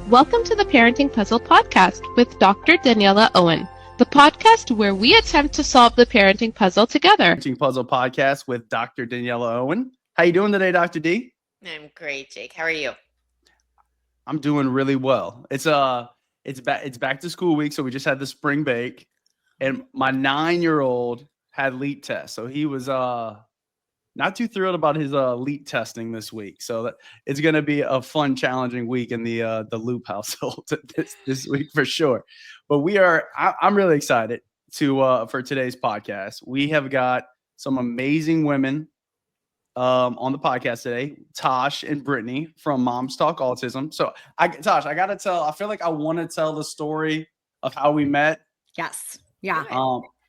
Welcome to the Parenting Puzzle Podcast with Dr. Daniela Owen, the podcast where we attempt to solve the parenting puzzle together. Parenting Puzzle Podcast with Dr. Daniela Owen. How you doing today, Dr. D? I'm great, Jake. How are you? I'm doing really well. It's back to school week, so we just had the spring break, and my 9-year-old had LEAP test, so he was not too thrilled about his LEAP testing this week. So it's going to be a fun, challenging week in the Loop household this week for sure. But I'm really excited for today's podcast. We have got some amazing women on the podcast today, Tash and Brittany from Moms Talk Autism. So Tash, I feel like I want to tell the story of how we met. Yes. Yeah.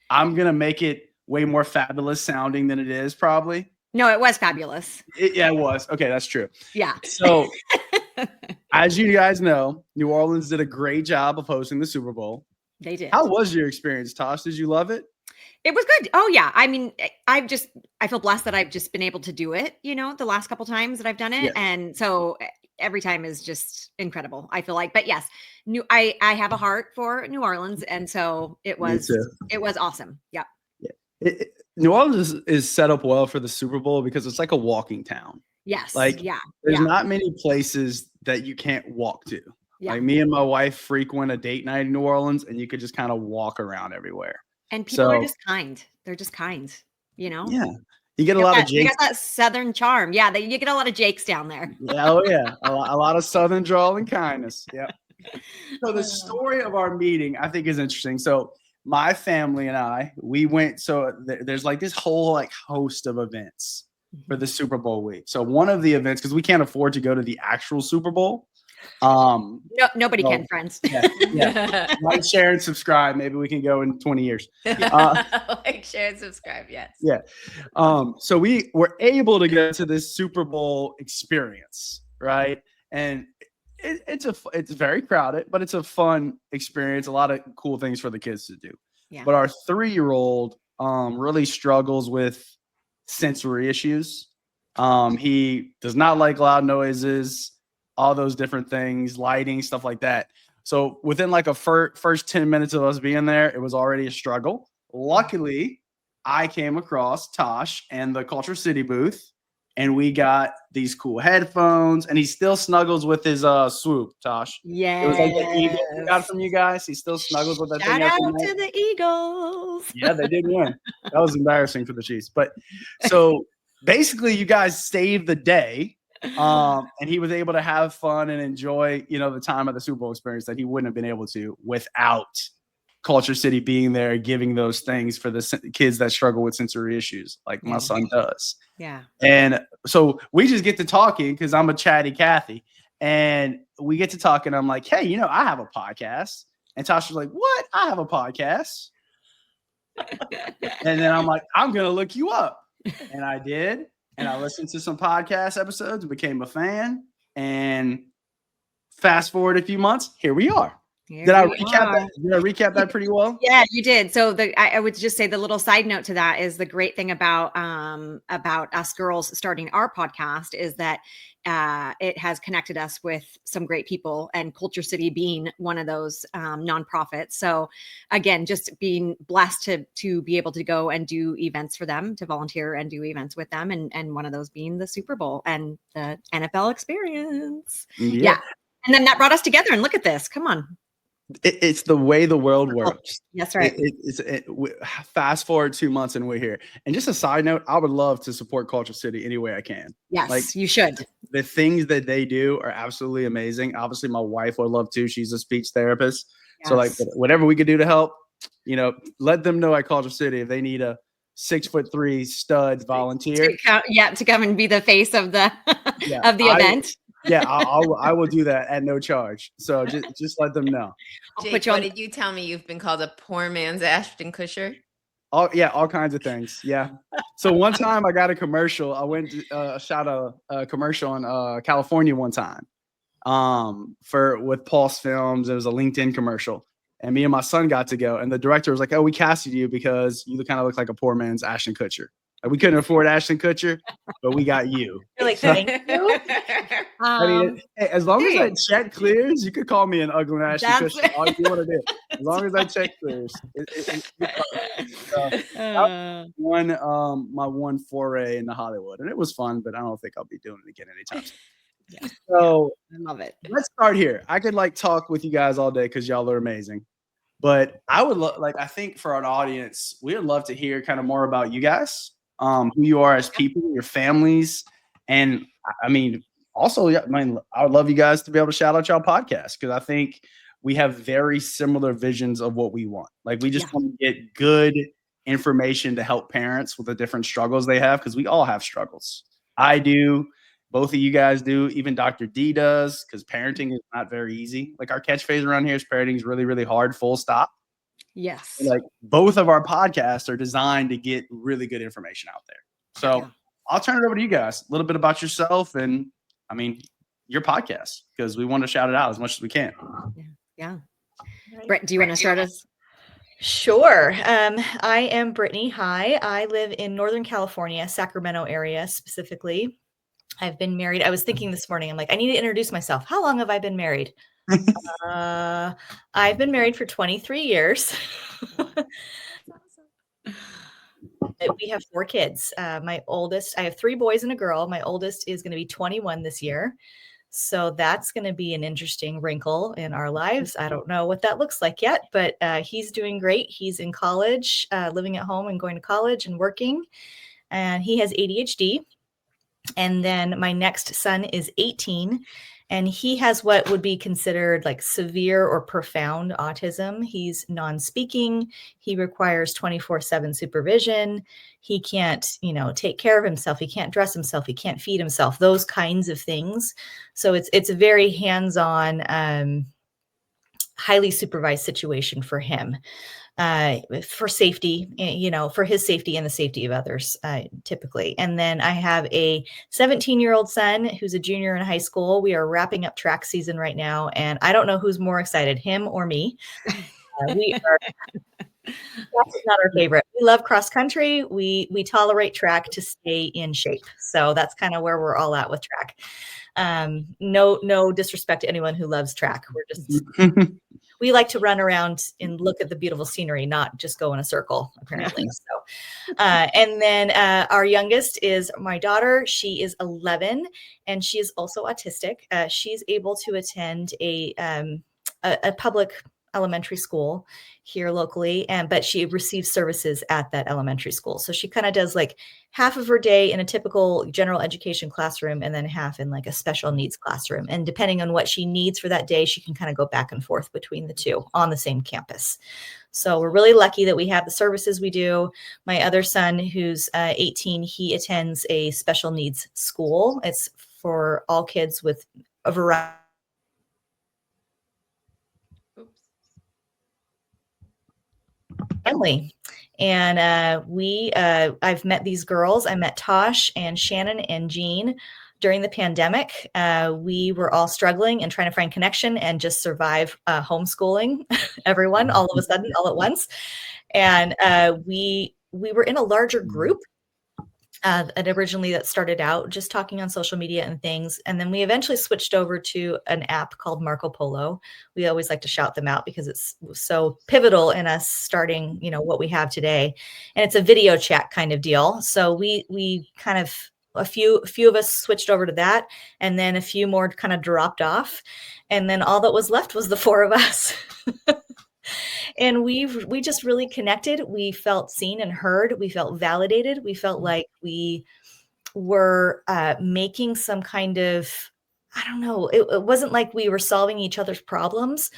I'm going to make it way more fabulous sounding than it is probably. No, it was fabulous. Yeah, it was. Okay, that's true. Yeah. So, as you guys know, New Orleans did a great job of hosting the Super Bowl. They did. How was your experience, Tosh? Did you love it? It was good. Oh, yeah. I mean, I feel blessed that I've just been able to do it, the last couple times that I've done it. Yeah. And so every time is just incredible, I feel like. But yes, I have a heart for New Orleans. And so it was awesome. Yeah. New Orleans is set up well for the Super Bowl because it's like a walking town. Yes. There's not many places that you can't walk to. Yeah. Like me and my wife frequent a date night in New Orleans, and you could just kind of walk around everywhere. And people are just kind. They're just kind, Yeah. You get a lot of Jakes. You got that Southern charm. Yeah. You get a lot of Jakes down there. Yeah, oh yeah. A lot of Southern drawl and kindness. Yeah. So the story of our meeting, I think, is interesting. So my family and I, we went, so there's like this whole like host of events for the Super Bowl week. So one of the events, because we can't afford to go to the actual Super Bowl. No, nobody can, friends. Yeah. Like, share, and subscribe. Maybe we can go in 20 years. Like, share, and subscribe. Yes. Yeah. So we were able to go to this Super Bowl experience, right? And it's very crowded, but it's a fun experience. A lot of cool things for the kids to do. Yeah. But our 3-year-old really struggles with sensory issues. He does not like loud noises, all those different things, lighting, stuff like that. So within like a first 10 minutes of us being there, it was already a struggle. Luckily, I came across Tash and the Culture City booth, and we got these cool headphones, and he still snuggles with his swoop, Tosh. Yeah. It was like the Eagles we got from you guys. He still snuggles with that thing. Shout out to the Eagles. Yeah, they did win. That was embarrassing for the Chiefs. But so basically you guys saved the day. And he was able to have fun and enjoy, the time of the Super Bowl experience that he wouldn't have been able to without Culture City being there, giving those things for the kids that struggle with sensory issues, like my son does. Yeah. And so we just get to talking because I'm a chatty Cathy, and we get to talking. I'm like, hey, I have a podcast. And Tasha's like, what? I have a podcast. And then I'm like, I'm going to look you up. And I did. And I listened to some podcast episodes and became a fan. And fast forward a few months, here we are. Did I recap that pretty well? Yeah, you did. So I would just say the little side note to that is the great thing about us girls starting our podcast is that it has connected us with some great people, and Culture City being one of those nonprofits. So again, just being blessed to be able to go and do events for them, to volunteer and do events with them, and one of those being the Super Bowl and the NFL experience. Yeah. And then that brought us together, and look at this. Come on. It's the way the world works. That's right. Fast forward 2 months and we're here. And just a side note, I would love to support Culture City any way I can. Yes, you should. The things that they do are absolutely amazing. Obviously, my wife would love to. She's a speech therapist. Yes. So like whatever we could do to help, let them know at Culture City if they need a 6'3" stud volunteer. To come and be the face of the of the event. Yeah, I will do that at no charge. So just let them know. Jake, what did you tell me? You've been called a poor man's Ashton Kutcher? All kinds of things. Yeah. So one time I got a commercial. I went to shot a commercial in California one time with Pulse Films. It was a LinkedIn commercial. And me and my son got to go. And the director was like, oh, we casted you because you kind of look like a poor man's Ashton Kutcher. Like, we couldn't afford Ashton Kutcher, but we got you. You're like, thank you. I mean, hey, as long as hey. that check clears, you could call me an ugly Ashton That's- Kutcher. All you want to do. As long as that check clears. One my one foray into Hollywood, and it was fun, but I don't think I'll be doing it again anytime soon. Yeah. So I love it. let's start here. I could like talk with you guys all day because y'all are amazing, but I would I think for an audience, we would love to hear kind of more about you guys, who you are as people, your families, and I mean, also, I mean, I would love you guys to be able to shout out y'all podcast because I think we have very similar visions of what we want. Like, we just want to get good information to help parents with the different struggles they have, because we all have struggles. I do. Both of you guys do. Even Dr. D does, because parenting is not very easy. Like, our catchphrase around here is parenting is really, really hard, full stop. Yes. And like, both of our podcasts are designed to get really good information out there. So I'll turn it over to you guys. A little bit about yourself and, I mean, your podcast, because we want to shout it out as much as we can. Yeah. Brett, do you want to start us? Sure. I am Brittany. Hi. I live in Northern California, Sacramento area specifically. I've been married. I was thinking this morning, I'm like, I need to introduce myself. How long have I been married? I've been married for 23 years. We have 4 kids. My oldest, I have 3 boys and a girl. My oldest is going to be 21 this year. So that's going to be an interesting wrinkle in our lives. I don't know what that looks like yet, but he's doing great. He's in college, living at home and going to college and working. And he has ADHD. And then my next son is 18, and he has what would be considered like severe or profound autism. He's non-speaking. He requires 24/7 supervision. He can't, take care of himself. He can't dress himself. He can't feed himself, those kinds of things. So it's a very hands-on, highly supervised situation for him. For safety, for his safety and the safety of others, typically. And then I have a 17-year-old son who's a junior in high school. We are wrapping up track season right now, and I don't know who's more excited, him or me. That's not our favorite. We love cross country. We tolerate track to stay in shape. So that's kind of where we're all at with track. No disrespect to anyone who loves track. We're just we like to run around and look at the beautiful scenery, not just go in a circle, apparently. So, and then our youngest is my daughter. She is 11, and she is also autistic. She's able to attend a public elementary school here locally, but she receives services at that elementary school. So she kind of does like half of her day in a typical general education classroom and then half in like a special needs classroom. And depending on what she needs for that day, she can kind of go back and forth between the two on the same campus. So we're really lucky that we have the services we do. My other son, who's 18, he attends a special needs school. It's for all kids with a variety. Family. And I've met these girls. I met Tash and Shannon and Jean during the pandemic. We were all struggling and trying to find connection and just survive homeschooling everyone all of a sudden, all at once. And we were in a larger group. And originally that started out just talking on social media and things. And then we eventually switched over to an app called Marco Polo. We always like to shout them out because it's so pivotal in us starting, what we have today. And it's a video chat kind of deal. So we kind of, a few of us switched over to that, and then a few more kind of dropped off. And then all that was left was the 4 of us. And we just really connected. We felt seen and heard. We felt validated. We felt like we were making some kind of, I don't know, it wasn't like we were solving each other's problems,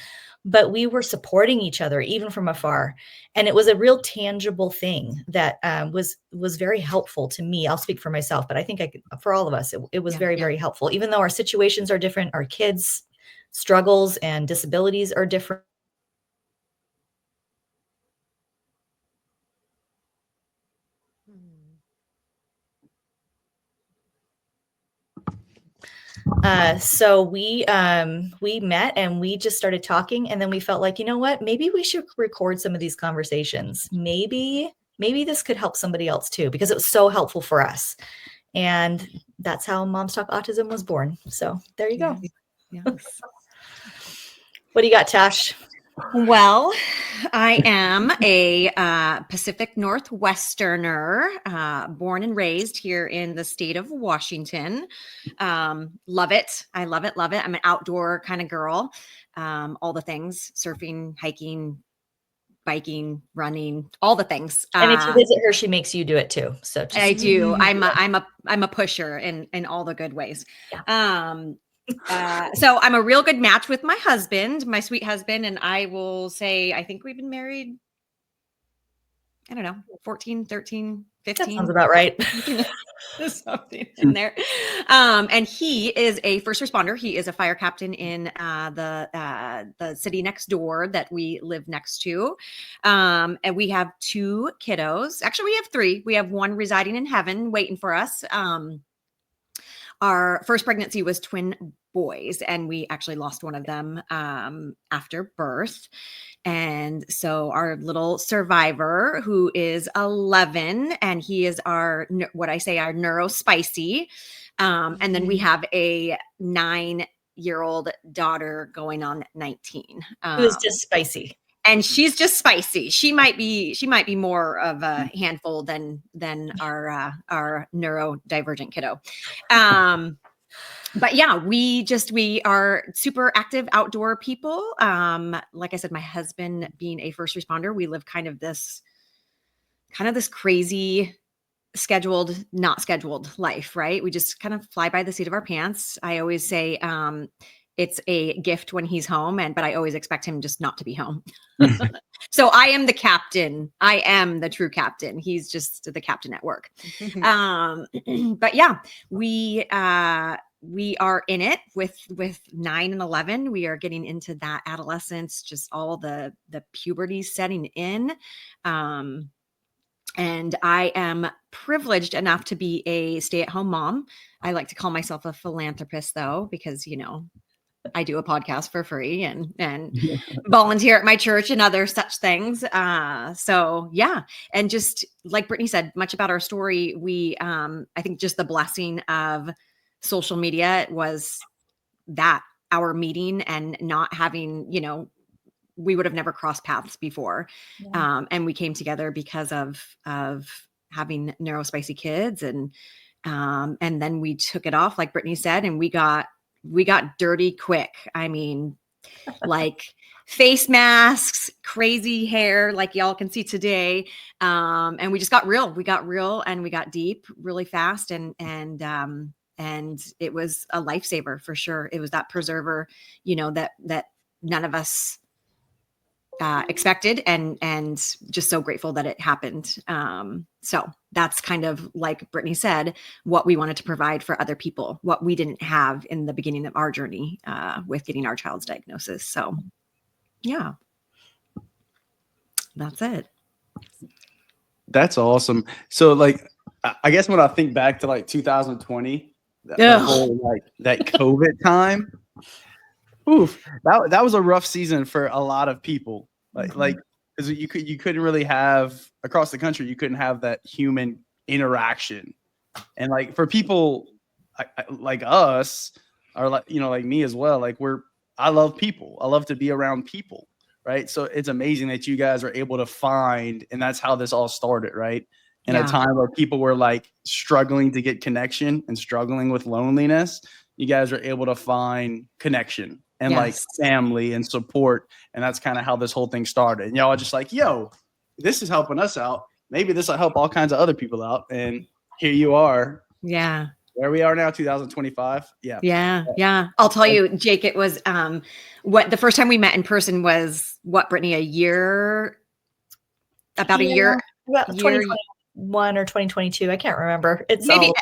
but we were supporting each other even from afar. And it was a real tangible thing that was very helpful to me. I'll speak for myself, but I think for all of us, it was very, very helpful. Even though our situations are different, our kids' struggles and disabilities are different. So we met and we just started talking, and then we felt like, you know what, maybe we should record some of these conversations. Maybe maybe this could help somebody else too, because it was so helpful for us. And that's how Moms Talk Autism was born. So there you go. Yes. What do you got, Tash? Well, I am a Pacific Northwesterner, born and raised here in the state of Washington. Love it. I love it. Love it. I'm an outdoor kind of girl. All the things: surfing, hiking, biking, running, all the things. And if you visit her, she makes you do it too. So just, I do. I'm a pusher in all the good ways. Yeah. So I'm a real good match with my husband, my sweet husband. And I will say, I think we've been married, I don't know, 14, 13, 15. That sounds about right. Something in there. And he is a first responder. He is a fire captain in the city next door that we live next to. And we have 2 kiddos. Actually, we have 3. We have 1 residing in heaven waiting for us. Our first pregnancy was twin boys, and we actually lost one of them after birth. And so our little survivor, who is 11, and he is our neurospicy. And then we have a 9-year-old daughter going on 19. It was just spicy. And she's just spicy. She might be more of a handful than our neurodivergent kiddo. But yeah, we are super active outdoor people. Like I said, my husband being a first responder, we live kind of this crazy scheduled, not scheduled life, right? We just kind of fly by the seat of our pants. I always say, it's a gift when he's home, but I always expect him just not to be home. So I am the captain. I am the true captain. He's just the captain at work. But yeah, we are in it with 9 and 11. We are getting into that adolescence, just all the puberty setting in. And I am privileged enough to be a stay-at-home mom. I like to call myself a philanthropist, though, because, I do a podcast for free and volunteer at my church and other such things. So yeah. And just like Brittany said, much about our story, we, I think just the blessing of social media was that our meeting and not having, we would have never crossed paths before. Yeah. And we came together because of having neurospicy kids. And then we took it off, like Brittany said, and we got dirty quick. I mean, like face masks, crazy hair, like y'all can see today. And we just got real. We got real and we got deep really fast. And it was a lifesaver for sure. It was that preserver, that none of us expected, and just so grateful that it happened. So that's kind of, like Brittany said, what we wanted to provide for other people, what we didn't have in the beginning of our journey with getting our child's diagnosis. So yeah, that's it. That's awesome. So like, I guess when I think back to like 2020, that whole that COVID time, oof, that was a rough season for a lot of people. Like because you couldn't really have, across the country, you couldn't have that human interaction. And like for people like us, or like me as well, like I love people. I love to be around people, right? So it's amazing that you guys are able to find, and that's how this all started, right? In a time where people were like struggling to get connection and struggling with loneliness, you guys are able to find connection and like family and support. And that's kind of how this whole thing started. And y'all are just like, yo, this is helping us out. Maybe this will help all kinds of other people out. And here you are. Yeah. Where we are now, 2025. Yeah. I'll tell you, Jake, it was what the first time we met in person was what, Brittany, a year? About a year? About 2021 or 2022. I can't remember. It's maybe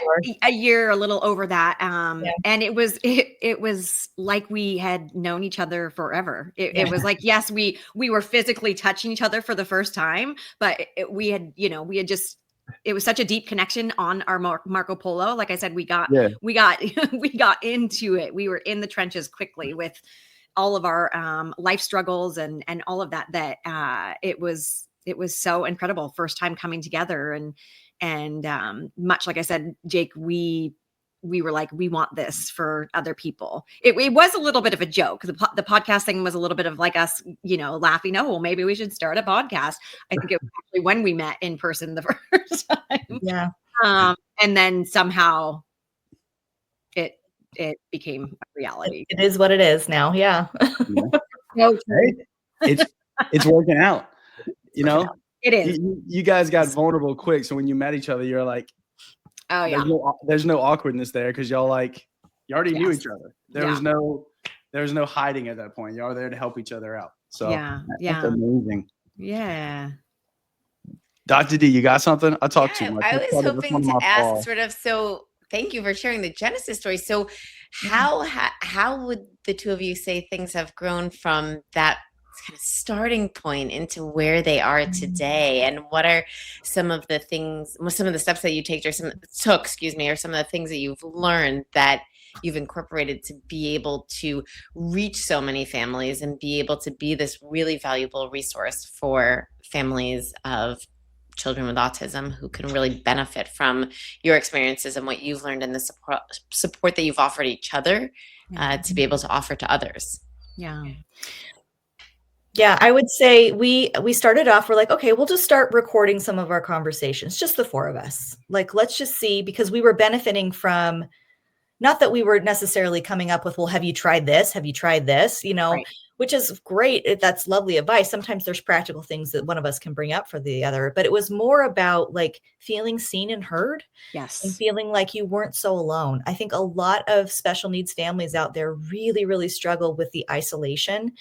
a year, a little over that. And it was like we had known each other forever. It was like, yes, we were physically touching each other for the first time, but we had just, it was such a deep connection on our Marco Polo. Like I said, we got into it. We were in the trenches quickly with all of our life struggles and all of that, it was so incredible. First time coming together, and much like I said, Jake, we were like, we want this for other people. It was a little bit of a joke. The podcast thing was a little bit of like us, laughing. Oh, well, maybe we should start a podcast. I think it was actually when we met in person the first time. Yeah. And then somehow it became a reality. It is what it is now. Yeah. So Hey, it's working out. it is. You guys got vulnerable quick. So when you met each other, you're like, Oh yeah. there's no awkwardness there because y'all you already knew Yes. each other. There was no hiding at that point. Y'all were there to help each other out. So that's amazing. Yeah. Dr. D, you got something? I talked too much. I That's was one hoping of to my ask flaws. sort of, so thank you for sharing the Genesis story. So how would the two of you say things have grown from that kind of starting point into where they are today? And what are some of the steps that you took, or some of the things that you've learned that you've incorporated to be able to reach so many families and be able to be this really valuable resource for families of children with autism who can really benefit from your experiences and what you've learned and the support that you've offered each other to be able to offer to others? Yeah, I would say we started off, we're like, okay, we'll just start recording some of our conversations, just the four of us. Like, let's just see, because we were benefiting from, not that we were necessarily coming up with, well, have you tried this? Have you tried this? Right. Which is great. That's lovely advice. Sometimes there's practical things that one of us can bring up for the other, but it was more about like feeling seen and heard. Yes. And feeling like you weren't so alone. I think a lot of special needs families out there really, really struggle with the isolation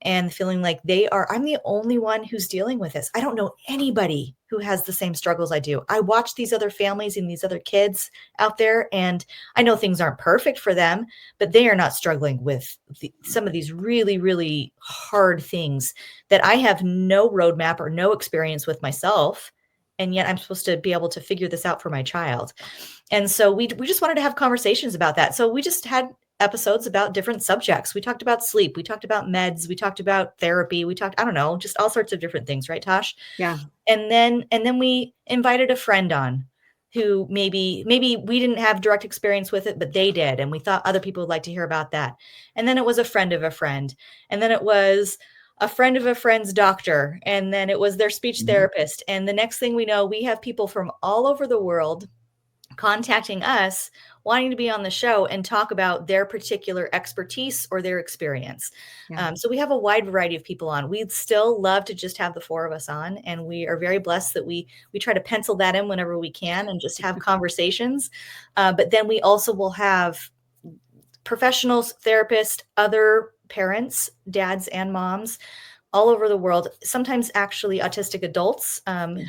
and feeling like I'm the only one who's dealing with this. I don't know anybody who has the same struggles I do. I watch these other families and these other kids out there, and I know things aren't perfect for them, but they are not struggling with some of these really, really hard things that I have no roadmap or no experience with myself. And yet I'm supposed to be able to figure this out for my child. And so we just wanted to have conversations about that. So we just had episodes about different subjects. We talked about sleep. We talked about meds. We talked about therapy. We talked, I don't know, just all sorts of different things. Right, Tash? Yeah. And then we invited a friend on who maybe we didn't have direct experience with it, but they did. And we thought other people would like to hear about that. And then it was a friend of a friend. And then it was a friend of a friend's doctor. And then it was their speech therapist. And the next thing we know, we have people from all over the world contacting us, wanting to be on the show and talk about their particular expertise or their experience. Yeah. So we have a wide variety of people on. We'd still love to just have the four of us on. And we are very blessed that we try to pencil that in whenever we can and just have conversations. But then we also will have professionals, therapists, other parents, dads and moms all over the world, sometimes actually autistic adults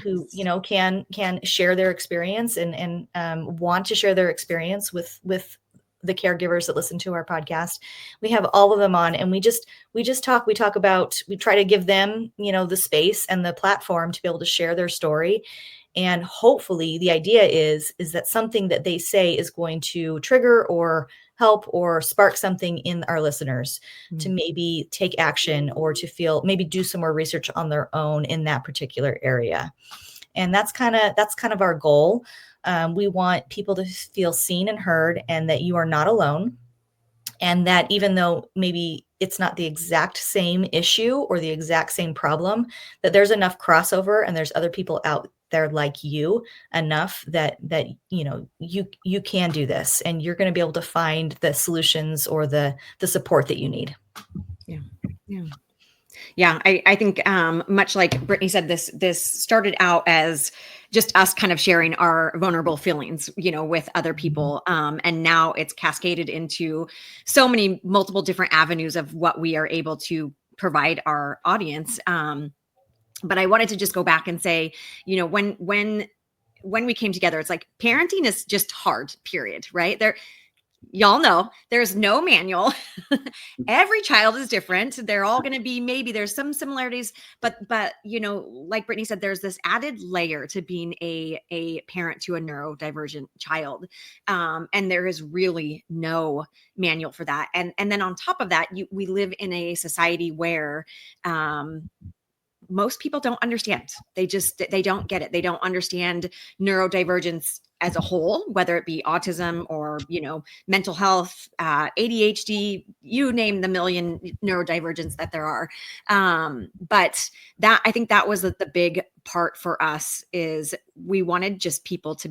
who, can share their experience and want to share their experience with the caregivers that listen to our podcast. We have all of them on, and we just talk. We try to give them, the space and the platform to be able to share their story. And hopefully the idea is that something that they say is going to trigger or help or spark something in our listeners to maybe take action or to maybe do some more research on their own in that particular area. And that's kind of our goal. We want people to feel seen and heard, and that you are not alone. And that even though maybe it's not the exact same issue or the exact same problem, that there's enough crossover and there's other people out there like you enough that you can do this, and you're going to be able to find the solutions or the support that you need. Yeah. I think much like Brittany said, this started out as just us kind of sharing our vulnerable feelings, with other people. And now it's cascaded into so many multiple different avenues of what we are able to provide our audience. But I wanted to just go back and say, when we came together, it's like parenting is just hard, period. Right there. Y'all know there's no manual. Every child is different. They're all going to be, maybe there's some similarities, but like Brittany said, there's this added layer to being a parent to a neurodivergent child. And there is really no manual for that. And then on top of that, we live in a society where, most people don't understand. They don't get it. They don't understand neurodivergence as a whole, whether it be autism or, mental health, ADHD, you name the million neurodivergence that there are. But I think that was the big part for us, is we wanted just people to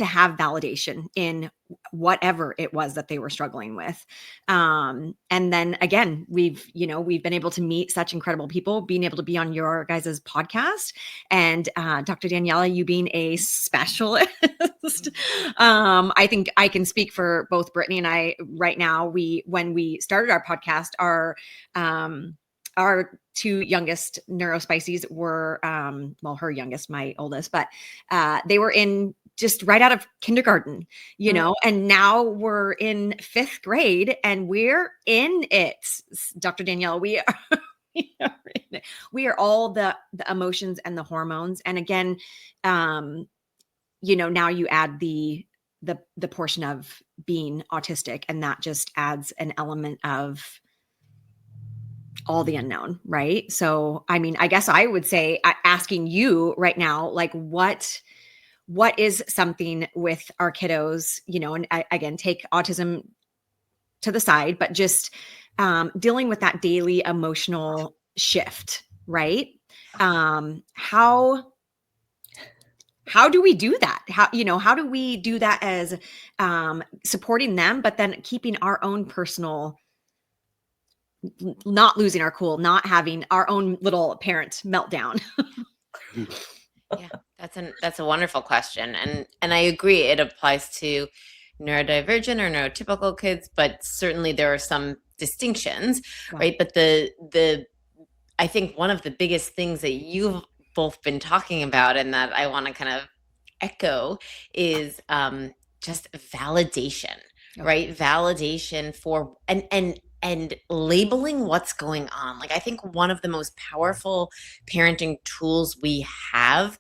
have validation in whatever it was that they were struggling with. And then again, we've been able to meet such incredible people, being able to be on your guys' podcast, and Dr. Daniela, you being a specialist. I think I can speak for both Brittany and I right now. When we started our podcast, our two youngest neurospicies were, her youngest, my oldest, but they were in just right out of kindergarten, and now we're in 5th grade and we're in it. Dr. Danielle, we are all the emotions and the hormones. And again, now you add the portion of being autistic, and that just adds an element of all the unknown, right? So, I mean, I guess I would say, asking you right now, like, what is something with our kiddos, and again, take autism to the side, but just dealing with that daily emotional shift, right? How do we do that? How do we do that as supporting them, but then keeping our own personal, not losing our cool, not having our own little parent meltdown? Yeah, that's a wonderful question. And I agree, it applies to neurodivergent or neurotypical kids, but certainly there are some distinctions, right? But I think one of the biggest things that you've both been talking about, and that I want to kind of echo, is just validation, right? Validation for, and labeling what's going on. Like, I think one of the most powerful parenting tools we have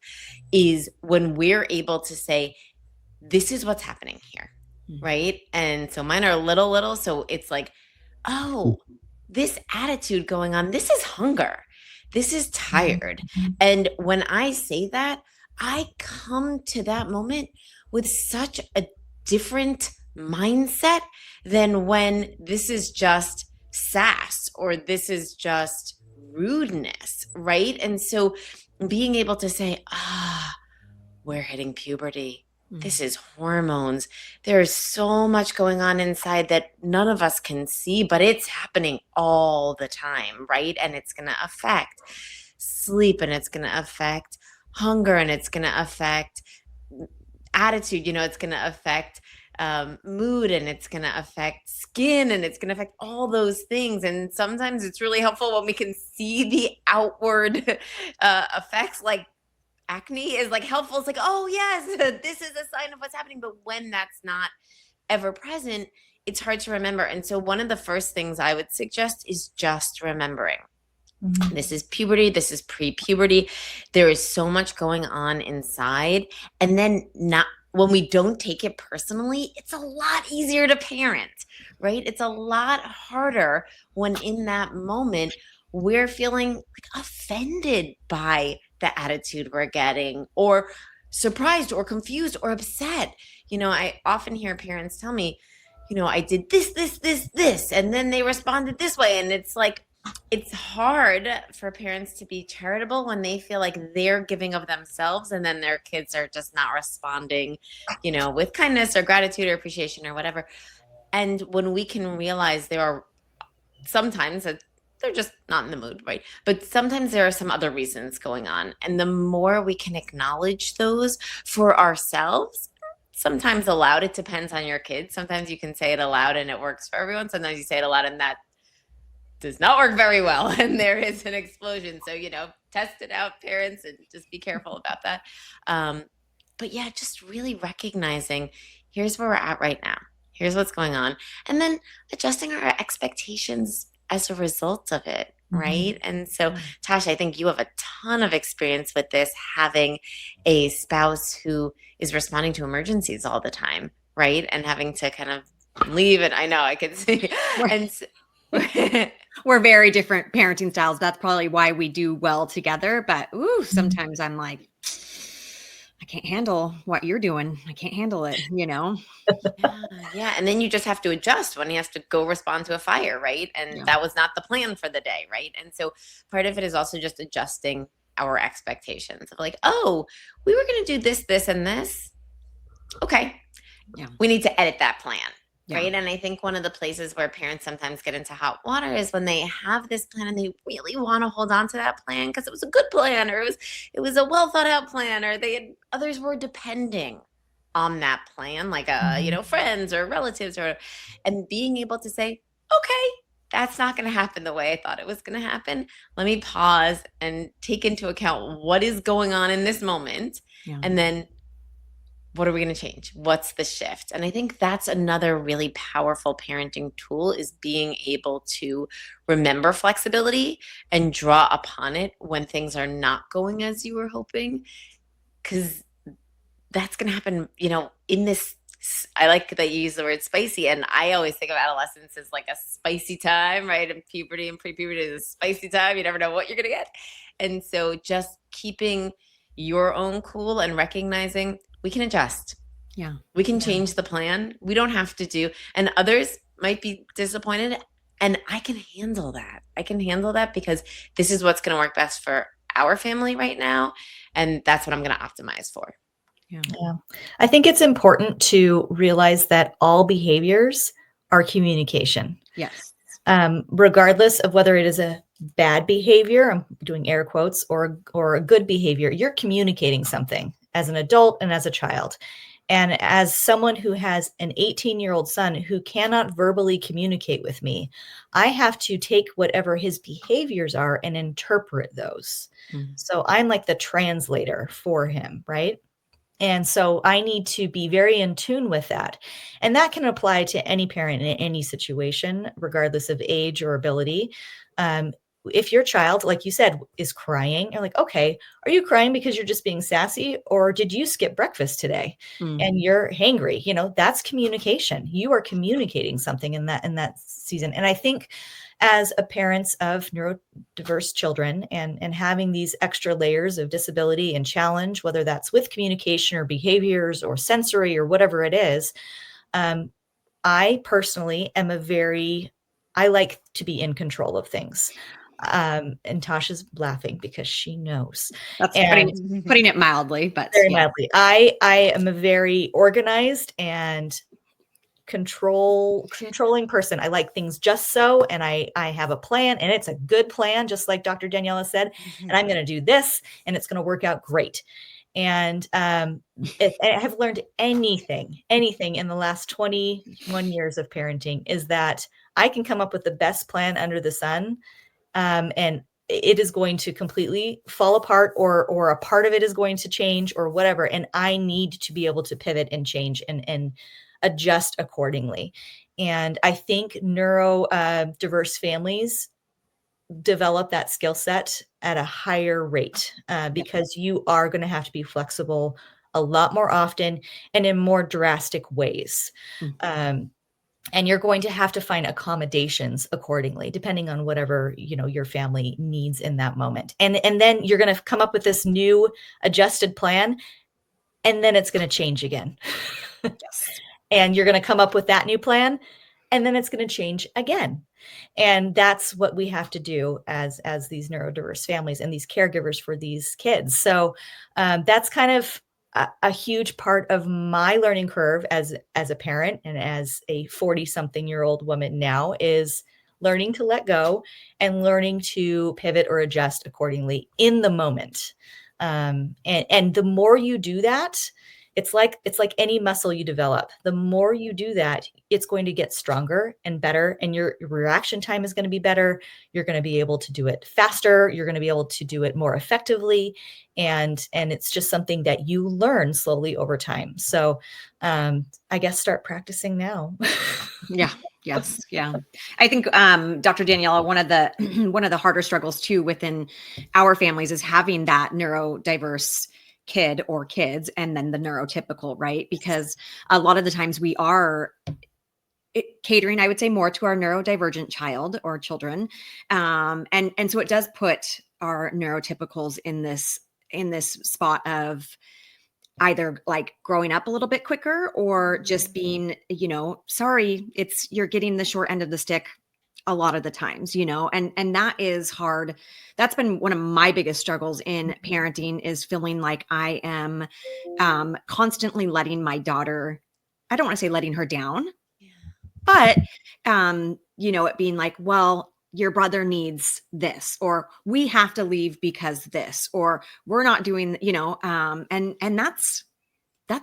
is when we're able to say, this is what's happening here, right? And so mine are little, so it's like, oh, this attitude going on, this is hunger, this is tired. And when I say that, I come to that moment with such a different mindset than when this is just sass or this is just rudeness, right? And so being able to say, we're hitting puberty. This is hormones. There's so much going on inside that none of us can see, but it's happening all the time, right? And it's going to affect sleep, and it's going to affect hunger, and it's going to affect attitude, it's going to affect mood, and it's going to affect skin, and it's going to affect all those things. And sometimes it's really helpful when we can see the outward effects, like acne is like helpful. It's like, oh yes, this is a sign of what's happening. But when that's not ever present, it's hard to remember. And so one of the first things I would suggest is just remembering. This is puberty. This is pre-puberty. There is so much going on inside. And then when we don't take it personally, it's a lot easier to parent, right? It's a lot harder when in that moment we're feeling like offended by the attitude we're getting, or surprised or confused or upset. I often hear parents tell me, I did this, and then they responded this way. And it's like, it's hard for parents to be charitable when they feel like they're giving of themselves and then their kids are just not responding, with kindness or gratitude or appreciation or whatever. And when we can realize there are sometimes that they're just not in the mood, right? But sometimes there are some other reasons going on. And the more we can acknowledge those for ourselves, sometimes aloud, it depends on your kids. Sometimes you can say it aloud and it works for everyone. Sometimes you say it aloud and that does not work very well, and there is an explosion. So, test it out, parents, and just be careful about that. But yeah, just really recognizing, here's where we're at right now. Here's what's going on. And then adjusting our expectations as a result of it, right? And so, Tash, I think you have a ton of experience with this, having a spouse who is responding to emergencies all the time, right? And having to kind of leave it. I know, I can see. And we're very different parenting styles. That's probably why we do well together. But sometimes I'm like, I can't handle what you're doing. I can't handle it, Yeah. And then you just have to adjust when he has to go respond to a fire, right? And that was not the plan for the day, right? And so part of it is also just adjusting our expectations of like, oh, we were going to do this, this, and this. Okay. Yeah. We need to edit that plan. Yeah. Right. And I think one of the places where parents sometimes get into hot water is when they have this plan and they really want to hold on to that plan because it was a good plan, or it was a well thought out plan, or others were depending on that plan, like friends or relatives, and being able to say, okay, that's not going to happen the way I thought it was going to happen. Let me pause and take into account what is going on in this moment. Yeah. And then what are we going to change? What's the shift? And I think that's another really powerful parenting tool, is being able to remember flexibility and draw upon it when things are not going as you were hoping. Because that's going to happen, in this. I like that you use the word spicy. And I always think of adolescence as like a spicy time, right? And puberty and pre-puberty is a spicy time. You never know what you're going to get. And so just keeping your own cool and recognizing we can adjust. Yeah. We can change the plan. We don't have to do, and others might be disappointed. And I can handle that. I can handle that because this is what's going to work best for our family right now. And that's what I'm going to optimize for. Yeah. I think it's important to realize that all behaviors are communication. Yes. Regardless of whether it is a bad behavior, I'm doing air quotes, or a good behavior, you're communicating something as an adult and as a child. And as someone who has an 18-year-old son who cannot verbally communicate with me, I have to take whatever his behaviors are and interpret those. Mm-hmm. So I'm like the translator for him, right? And so I need to be very in tune with that. And that can apply to any parent in any situation, regardless of age or ability. If your child, like you said, is crying, you're like, okay, are you crying because you're just being sassy, or did you skip breakfast today and you're hangry? That's communication. You are communicating something in that season. And I think as a parents of neurodiverse children and having these extra layers of disability and challenge, whether that's with communication or behaviors or sensory or whatever it is, I personally am I like to be in control of things. And Tasha's laughing because she knows. That's putting it mildly, but very mildly. I am a very organized and controlling person. I like things just so, and I have a plan, and it's a good plan, just like Dr. Daniela said, and I'm going to do this, and it's going to work out great. And if I have learned anything in the last 21 years of parenting, is that I can come up with the best plan under the sun, and it is going to completely fall apart, or a part of it is going to change, or whatever. And I need to be able to pivot and change and adjust accordingly. And I think neurodiverse families develop that skill set at a higher rate because you are going to have to be flexible a lot more often and in more drastic ways. And you're going to have to find accommodations accordingly, depending on whatever, your family needs in that moment. And then you're going to come up with this new adjusted plan, and then it's going to change again. Yes. And you're going to come up with that new plan, and then it's going to change again. And that's what we have to do as these neurodiverse families and these caregivers for these kids. So that's kind of a huge part of my learning curve as a parent and as a 40-something-year-old woman now, is learning to let go and learning to pivot or adjust accordingly in the moment. And the more you do that, it's like any muscle you develop. The more you do that, it's going to get stronger and better, and your reaction time is going to be better. You're going to be able to do it faster. You're going to be able to do it more effectively. And it's just something that you learn slowly over time. So I guess start practicing now. Yeah. Yes. Yeah. I think, Dr. Daniela, one of the harder struggles too within our families is having that neurodiverse kid or kids, and then the neurotypical, right? Because a lot of the times we are catering, I would say, more to our neurodivergent child or children. And so it does put our neurotypicals in this spot of either like growing up a little bit quicker or just being, sorry, you're getting the short end of the stick a lot of the times, and that is hard. That's been one of my biggest struggles in parenting, is feeling like I am constantly letting my daughter, I don't want to say letting her down, but it being like, well, your brother needs this, or we have to leave because this, or we're not doing, and that's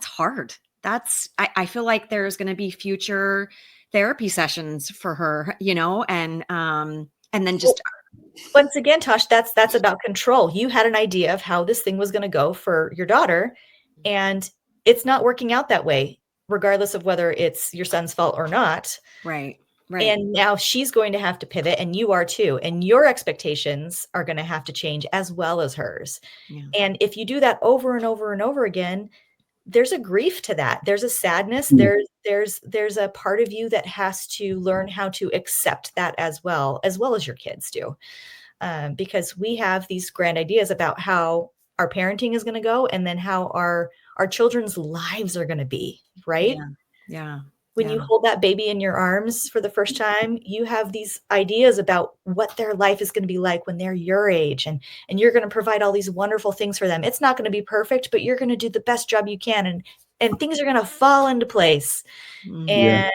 hard. I feel like there's going to be future therapy sessions for her, and then just once again, Tosh, that's about control. You had an idea of how this thing was going to go for your daughter, and it's not working out that way, regardless of whether it's your son's fault or not. Right. And now she's going to have to pivot, and you are too. And your expectations are going to have to change as well as hers. Yeah. And if you do that over and over and over again, there's a grief to that. There's a sadness. There's a part of you that has to learn how to accept that as well as your kids do. Because we have these grand ideas about how our parenting is going to go, and then how our children's lives are going to be, right? Yeah. When you hold that baby in your arms for the first time, you have these ideas about what their life is going to be like when they're your age, and you're going to provide all these wonderful things for them. It's not going to be perfect, but you're going to do the best job you can, and things are going to fall into place. And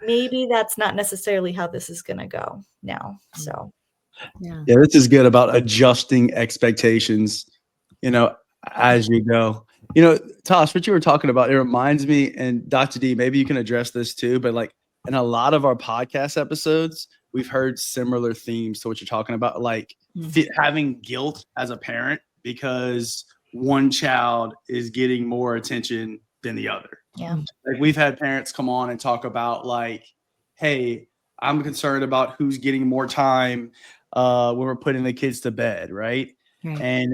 maybe that's not necessarily how this is going to go now. So, yeah, this is good about adjusting expectations, as you go. Tash, what you were talking about, it reminds me, and Dr. D, maybe you can address this too, but like in a lot of our podcast episodes, we've heard similar themes to what you're talking about, like having guilt as a parent because one child is getting more attention than the other. Yeah. Like we've had parents come on and talk about like, hey, I'm concerned about who's getting more time when we're putting the kids to bed, right? And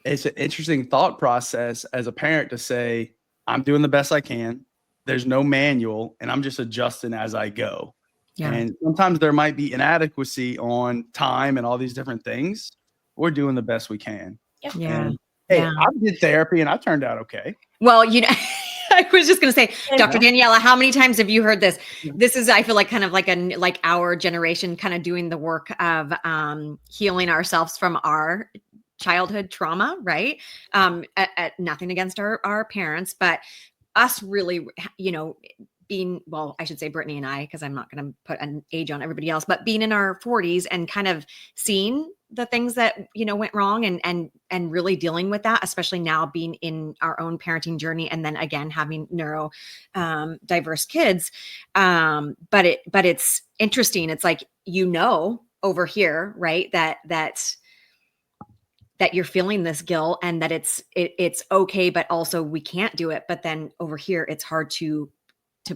it's an interesting thought process as a parent to say, I'm doing the best I can. There's no manual, and I'm just adjusting as I go. Yeah. And sometimes there might be inadequacy on time and all these different things. We're doing the best we can. Yeah. And, hey, I did therapy and I turned out okay. Well, I was just going to say, Dr. Daniela, how many times have you heard this? This is, I feel like, kind of like our generation kind of doing the work of healing ourselves from our childhood trauma, right? At nothing against our parents, but us really, being, well, I should say Brittany and I, because I'm not going to put an age on everybody else, but being in our 40s and kind of seeing the things that, went wrong and really dealing with that, especially now being in our own parenting journey. And then again, having neuro diverse kids. But it's interesting. It's like, over here, right. That you're feeling this guilt and that it's okay, but also we can't do it. But then over here, it's hard to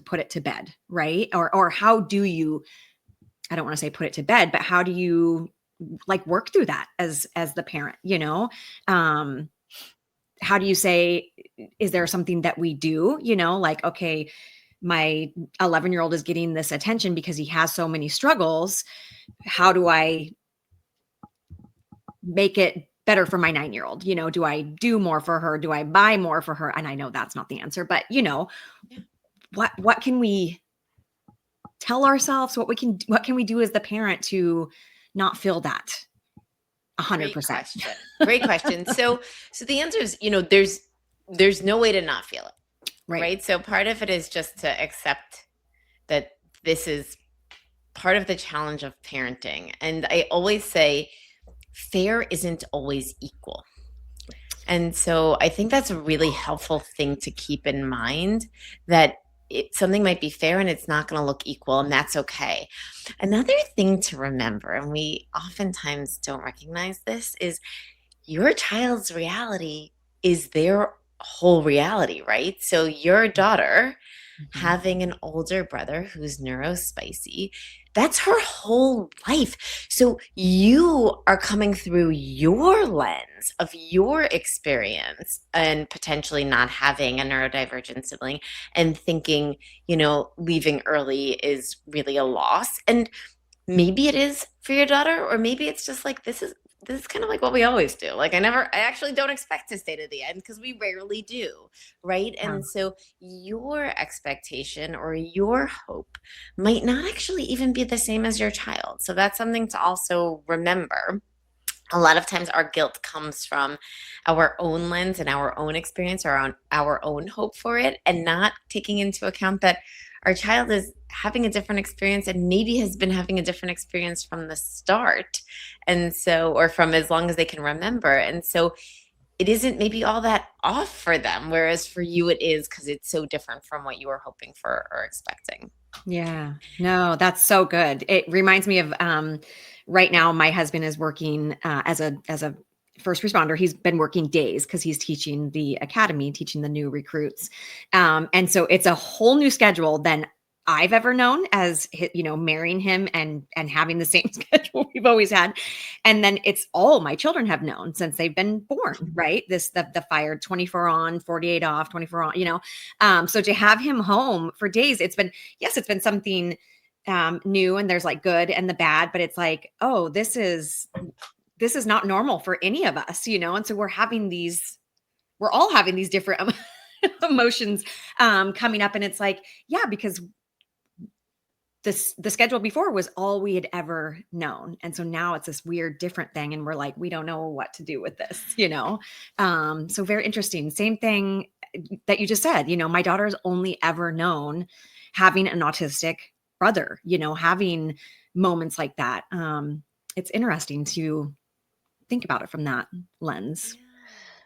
put it to bed, right? Or how do you, I don't want to say put it to bed, but how do you like work through that as the parent, how do you say, is there something that we do, like, okay, my 11-year-old is getting this attention because he has so many struggles. How do I make it better for my 9-year-old? Do I do more for her? Do I buy more for her? And I know that's not the answer, but what can we tell ourselves? What can we do as the parent to not feel that 100%? Great question. So the answer is, there's no way to not feel it. Right. So part of it is just to accept that this is part of the challenge of parenting. And I always say, fair isn't always equal. And so I think that's a really helpful thing to keep in mind, that something might be fair and it's not going to look equal, and that's okay. Another thing to remember, and we oftentimes don't recognize this, is your child's reality is their whole reality, right? So your daughter having an older brother who's neurospicy. That's her whole life. So you are coming through your lens of your experience and potentially not having a neurodivergent sibling and thinking, leaving early is really a loss. And maybe it is for your daughter, or maybe it's just like, this is kind of like what we always do. Like I actually don't expect to stay to the end because we rarely do, right? Yeah. And so your expectation or your hope might not actually even be the same as your child. So that's something to also remember. A lot of times our guilt comes from our own lens and our own experience or our own hope for it, and not taking into account that our child is having a different experience and maybe has been having a different experience from the start. And so, or from as long as they can remember. And so it isn't maybe all that off for them, whereas for you it is, because it's so different from what you were hoping for or expecting. Yeah, no, that's so good. It reminds me of right now, my husband is working as a first responder. He's been working days because he's teaching the academy, teaching the new recruits. And so it's a whole new schedule than I've ever known, as marrying him and having the same schedule we've always had. And then it's all my children have known since they've been born, right? The fired 24 on, 48 off, 24 on, so to have him home for days, it's been something new, and there's like good and the bad, but it's like, oh, this is not normal for any of us, and so we're all having these different emotions coming up, and it's like, yeah, because the schedule before was all we had ever known, and so now it's this weird different thing, and we're like, we don't know what to do with this, so very interesting. Same thing that you just said, my daughter's only ever known having an autistic brother, having moments like that. It's interesting to think about it from that lens.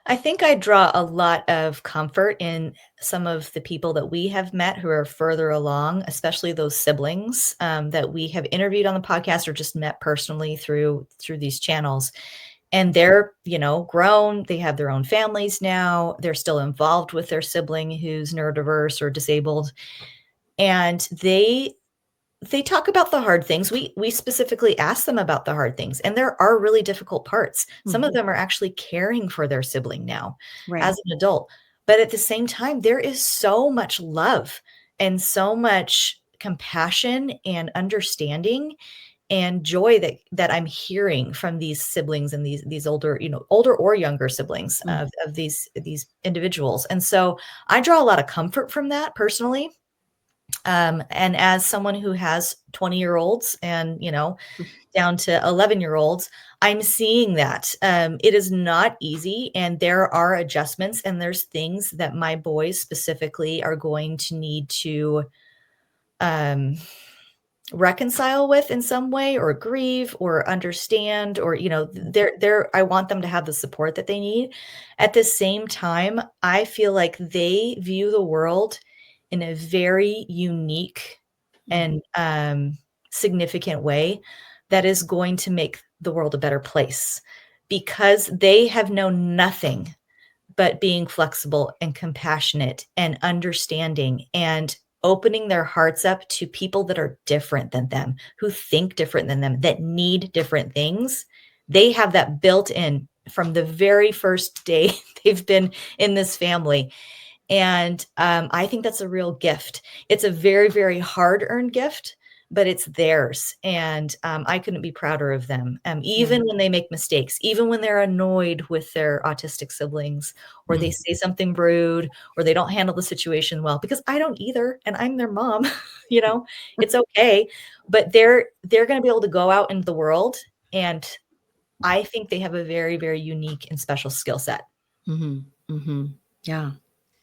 I think I draw a lot of comfort in some of the people that we have met who are further along, especially those siblings that we have interviewed on the podcast or just met personally through these channels. And they're, grown, they have their own families now. They're still involved with their sibling who's neurodiverse or disabled. And they talk about the hard things. We specifically ask them about the hard things. And there are really difficult parts. Some of them are actually caring for their sibling now as an adult. But at the same time, there is so much love and so much compassion and understanding and joy that I'm hearing from these siblings and these older, older or younger siblings of these individuals. And so I draw a lot of comfort from that personally. And as someone who has 20-year-olds and, down to 11-year-olds, I'm seeing that it is not easy, and there are adjustments, and there's things that my boys specifically are going to need to reconcile with in some way, or grieve or understand, or, I want them to have the support that they need. At the same time, I feel like they view the world in a very unique and significant way that is going to make the world a better place, because they have known nothing but being flexible and compassionate and understanding and opening their hearts up to people that are different than them, who think different than them, that need different things. They have that built in from the very first day they've been in this family. And I think that's a real gift. It's a very, very hard-earned gift, but it's theirs. And I couldn't be prouder of them. Even when they make mistakes, even when they're annoyed with their autistic siblings, or they say something rude, or they don't handle the situation well, because I don't either. And I'm their mom, it's okay. But they're going to be able to go out into the world. And I think they have a very, very unique and special skill set. Yeah.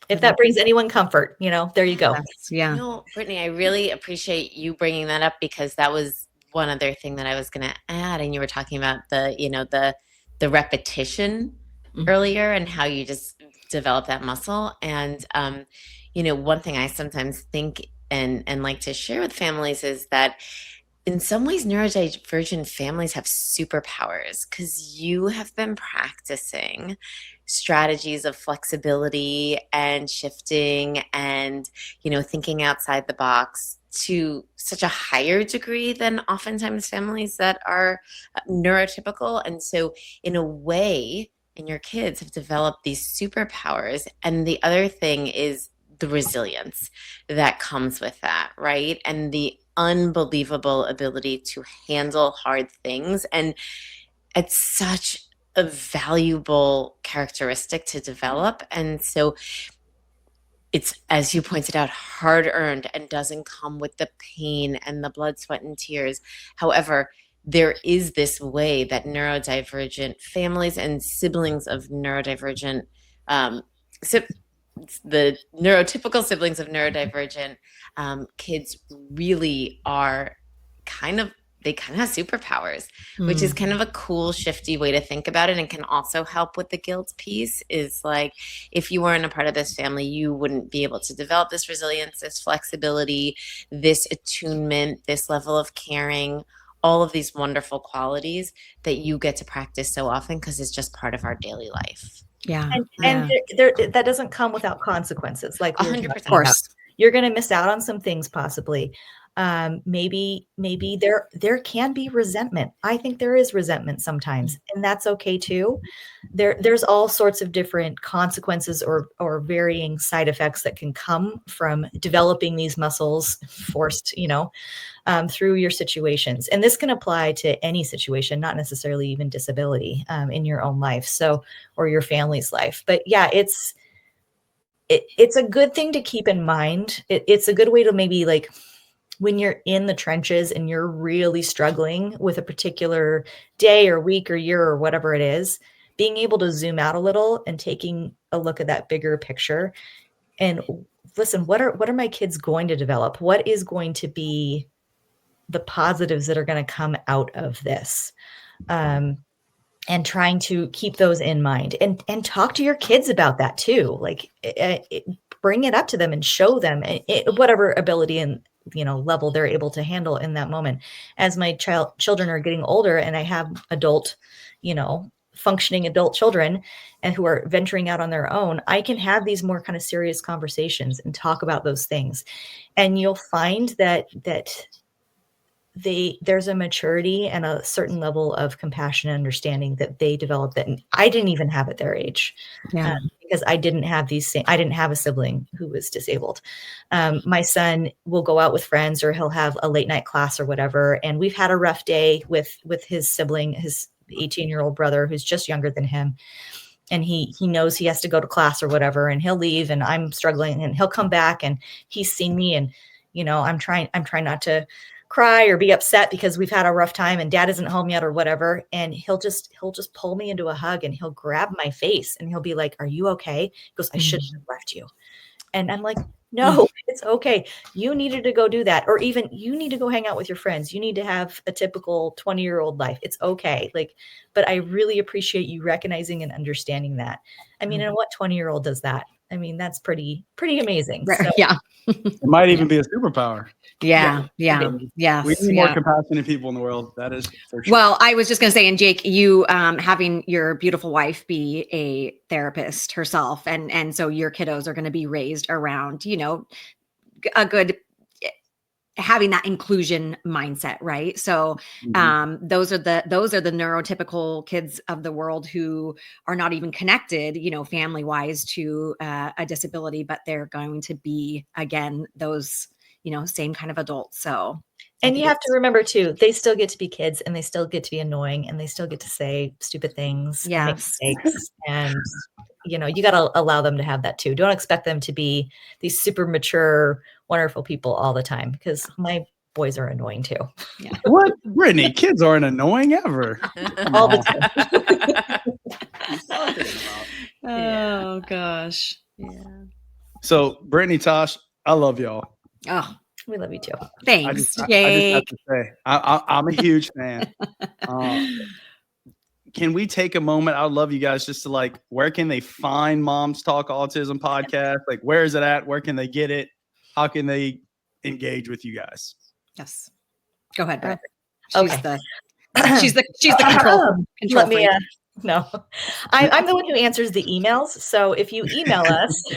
If that brings anyone comfort, there you go. Yeah. No, Brittany, I really appreciate you bringing that up, because that was one other thing that I was going to add. And you were talking about the repetition earlier, and how you just develop that muscle. And, one thing I sometimes think and like to share with families is that in some ways, neurodivergent families have superpowers, because you have been practicing strategies of flexibility and shifting and, thinking outside the box to such a higher degree than oftentimes families that are neurotypical. And so in a way, and your kids have developed these superpowers. And the other thing is the resilience that comes with that, right? And the unbelievable ability to handle hard things. And it's such a valuable characteristic to develop. And so it's, as you pointed out, hard earned and doesn't come with the pain and the blood, sweat, and tears. However, there is this way that neurodivergent families and siblings of neurodivergent, the neurotypical siblings of neurodivergent kids really are they kind of have superpowers, which is kind of a cool, shifty way to think about it, and can also help with the guilt piece. Is like, if you weren't a part of this family, you wouldn't be able to develop this resilience, this flexibility, this attunement, this level of caring, all of these wonderful qualities that you get to practice so often because it's just part of our daily life. Yeah. And that doesn't come without consequences. Like 100%. Of course. You're going to miss out on some things possibly. Maybe there can be resentment. I think there is resentment sometimes, and that's okay too. There's all sorts of different consequences or varying side effects that can come from developing these muscles forced, through your situations. And this can apply to any situation, not necessarily even disability, in your own life. Or your family's life. But yeah, it's a good thing to keep in mind. It's a good way to maybe, like, when you're in the trenches and you're really struggling with a particular day or week or year or whatever it is, being able to zoom out a little and taking a look at that bigger picture and listen, what are my kids going to develop? What is going to be the positives that are going to come out of this? And trying to keep those in mind and talk to your kids about that too. Like bring it up to them and show them whatever ability and level they're able to handle in that moment. As my children are getting older and I have functioning adult children and who are venturing out on their own, I can have these more kind of serious conversations and talk about those things. And you'll find that there's a maturity and a certain level of compassion and understanding that they develop that I didn't even have at their age. Yeah. Because I didn't have I didn't have a sibling who was disabled. My son will go out with friends or he'll have a late night class or whatever. And we've had a rough day with his sibling, his 18-year-old brother, who's just younger than him. And he knows he has to go to class or whatever, and he'll leave and I'm struggling and he'll come back and he's seen me and, I'm trying not to cry or be upset because we've had a rough time and dad isn't home yet or whatever. And he'll just pull me into a hug and he'll grab my face and he'll be like, "Are you okay?" He goes, "I shouldn't have left you." And I'm like, "No, it's okay. You needed to go do that." Or even you need to go hang out with your friends. You need to have a typical 20-year-old life. It's okay. But I really appreciate you recognizing and understanding that. I mean, and what 20-year-old does that? I mean, that's pretty amazing. Right. So, Yeah. It might even be a superpower. Yeah. Yes. We need more compassionate people in the world. That is for sure. Well, I was just going to say, and Jake, you having your beautiful wife be a therapist herself, and so your kiddos are going to be raised around, a good having that inclusion mindset, right? So those are the neurotypical kids of the world who are not even connected, family wise to a disability, but they're going to be, again, those, same kind of adults. So, and you have to remember too, they still get to be kids and they still get to be annoying and they still get to say stupid things and make mistakes. And, you got to allow them to have that too. Don't expect them to be these super mature, wonderful people all the time, because my boys are annoying too. Yeah. What? Brittany, kids aren't annoying ever. All the time. Oh gosh. Yeah. So Brittany, Tash, I love y'all. Oh, We love you too. thanks, I just have Jake. to say, I'm a huge fan. Can we take a moment? I would love you guys just to where can they find Moms Talk Autism podcast? Like, where is it at? Where can they get it? How can they engage with you guys? Yes. Go ahead, Brett. Okay. She's the control Let me freak. No, I'm the one who answers the emails. So if you email us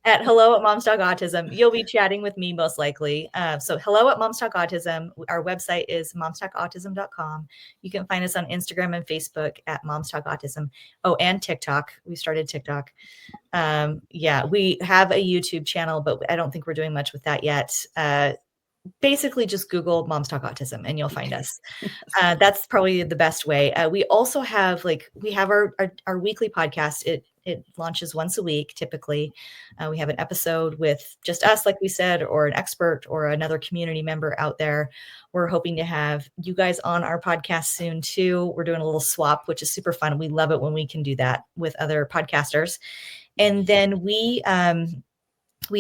at hello@momstalkautism, you'll be chatting with me most likely. So hello@momstalkautism. Our website is momstalkautism.com. You can find us on Instagram and Facebook at momstalkautism. Oh, and TikTok. We started TikTok. Yeah, we have a YouTube channel, but I don't think we're doing much with that yet. Basically just Google Moms Talk Autism and you'll find us. That's probably the best way. We also have our weekly podcast. It launches once a week, typically. We have an episode with just us, like we said, or an expert or another community member out there. We're hoping to have you guys on our podcast soon too. We're doing a little swap, which is super fun. We love it when we can do that with other podcasters. And then we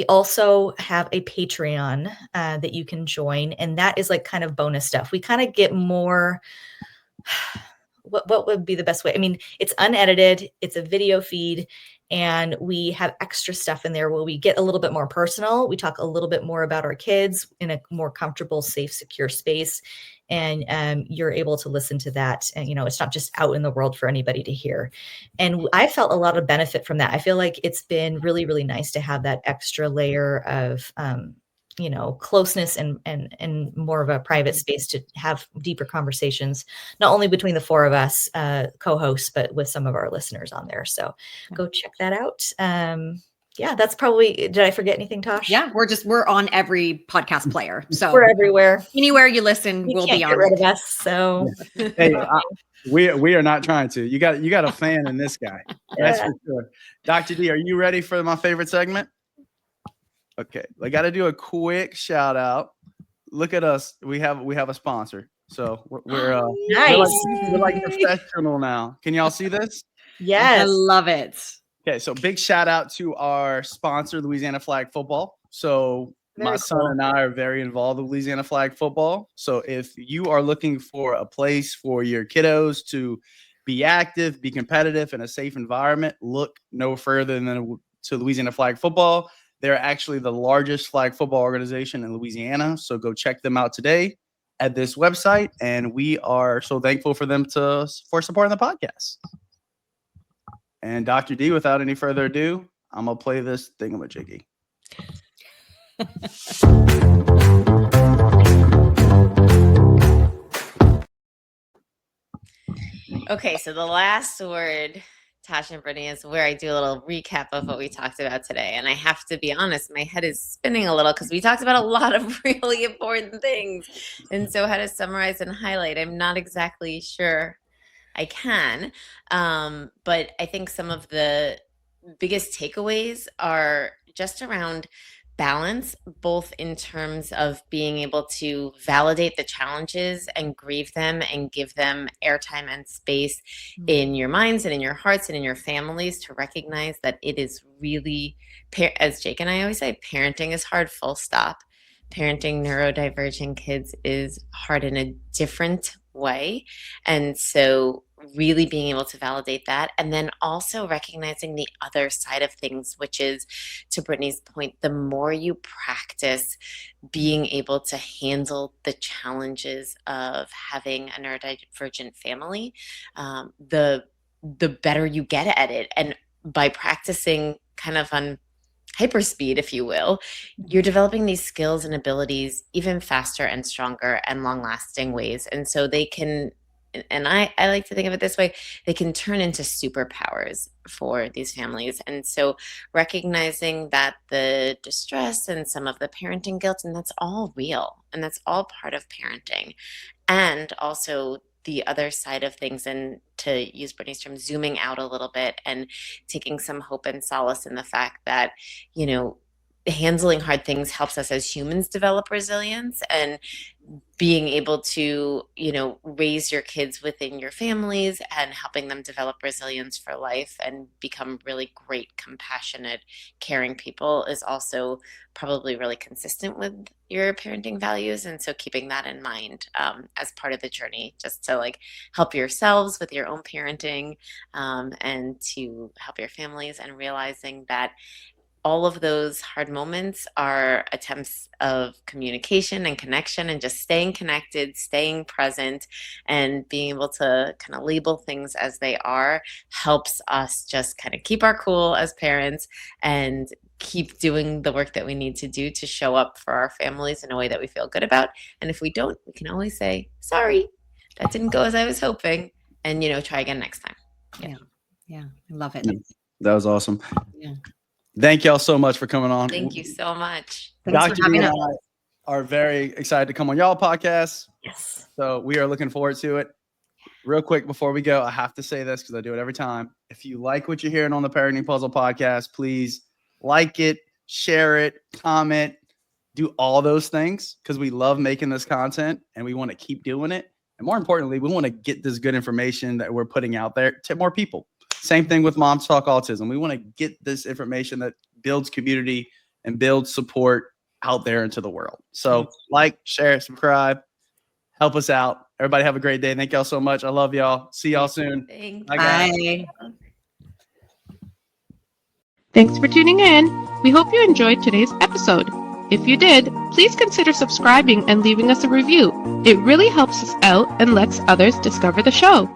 also have a Patreon that you can join, and that is like kind of bonus stuff. We kind of get more, what would be the best way? I mean, it's unedited, it's a video feed, and we have extra stuff in there where we get a little bit more personal. We talk a little bit more about our kids in a more comfortable, safe, secure space. And you're able to listen to that. And, it's not just out in the world for anybody to hear. And I felt a lot of benefit from that. I feel like it's been really, really nice to have that extra layer of, closeness and more of a private space to have deeper conversations, not only between the four of us co-hosts, but with some of our listeners on there. So go check that out. Yeah, that's probably, did I forget anything, Tash? Yeah, we're on every podcast player. So we're everywhere. Anywhere you listen, we'll be on. Get rid of us. So hey, we are not trying to. You got a fan in this guy. That's for sure. Dr. D, are you ready for my favorite segment? Okay, I got to do a quick shout out. Look at us. We have a sponsor. So we're nice. We're like professional now. Can y'all see this? Yes, I love it. Okay, so big shout out to our sponsor, Louisiana Flag Football. So my son and I are very involved with Louisiana Flag Football. So if you are looking for a place for your kiddos to be active, be competitive in a safe environment, look no further than to Louisiana Flag Football. They're actually the largest flag football organization in Louisiana. So go check them out today at this website. And we are so thankful for them for supporting the podcast. And Dr. D, without any further ado, I'm going to play this thingamajiggy. Okay, so the last word, Tash and Brittany, is where I do a little recap of what we talked about today. And I have to be honest, my head is spinning a little because we talked about a lot of really important things. And so how to summarize and highlight, I'm not exactly sure I can. But I think some of the biggest takeaways are just around balance, both in terms of being able to validate the challenges and grieve them and give them airtime and space in your minds and in your hearts and in your families to recognize that it is really, as Jake and I always say, parenting is hard, full stop. Parenting neurodivergent kids is hard in a different way. And so really being able to validate that, and then also recognizing the other side of things, which is, to Brittany's point, the more you practice being able to handle the challenges of having a neurodivergent family, the better you get at it. And by practicing kind of on hyperspeed, if you will, you're developing these skills and abilities even faster and stronger and long-lasting ways. And so they can, and I like to think of it this way, they can turn into superpowers for these families. And so recognizing that the distress and some of the parenting guilt, and that's all real, and that's all part of parenting. And also the other side of things, and to use Brittany's term, zooming out a little bit and taking some hope and solace in the fact that, handling hard things helps us as humans develop resilience, and being able to, raise your kids within your families and helping them develop resilience for life and become really great, compassionate, caring people is also probably really consistent with your parenting values. And so keeping that in mind as part of the journey, just to help yourselves with your own parenting and to help your families, and realizing that all of those hard moments are attempts of communication and connection and just staying connected, staying present, and being able to kind of label things as they are helps us just kind of keep our cool as parents and keep doing the work that we need to do to show up for our families in a way that we feel good about. And if we don't, we can always say, sorry, that didn't go as I was hoping, and, try again next time. Yeah, I love it. That was awesome. Yeah. Thank y'all so much for coming on. Thank you so much. Thanks for Dr. having D us. and I are very excited to come on y'all podcast. Yes. So we are looking forward to it. Real quick before we go, I have to say this because I do it every time. If you like what you're hearing on the Parenting Puzzle podcast, please like it, share it, comment, do all those things because we love making this content and we want to keep doing it. And more importantly, we want to get this good information that we're putting out there to more people. Same thing with Moms Talk Autism. We want to get this information that builds community and builds support out there into the world. So like, share, subscribe, help us out. Everybody have a great day. Thank y'all so much. I love y'all. See y'all soon. Thank Bye, guys. Bye. Thanks for tuning in. We hope you enjoyed today's episode. If you did, please consider subscribing and leaving us a review. It really helps us out and lets others discover the show.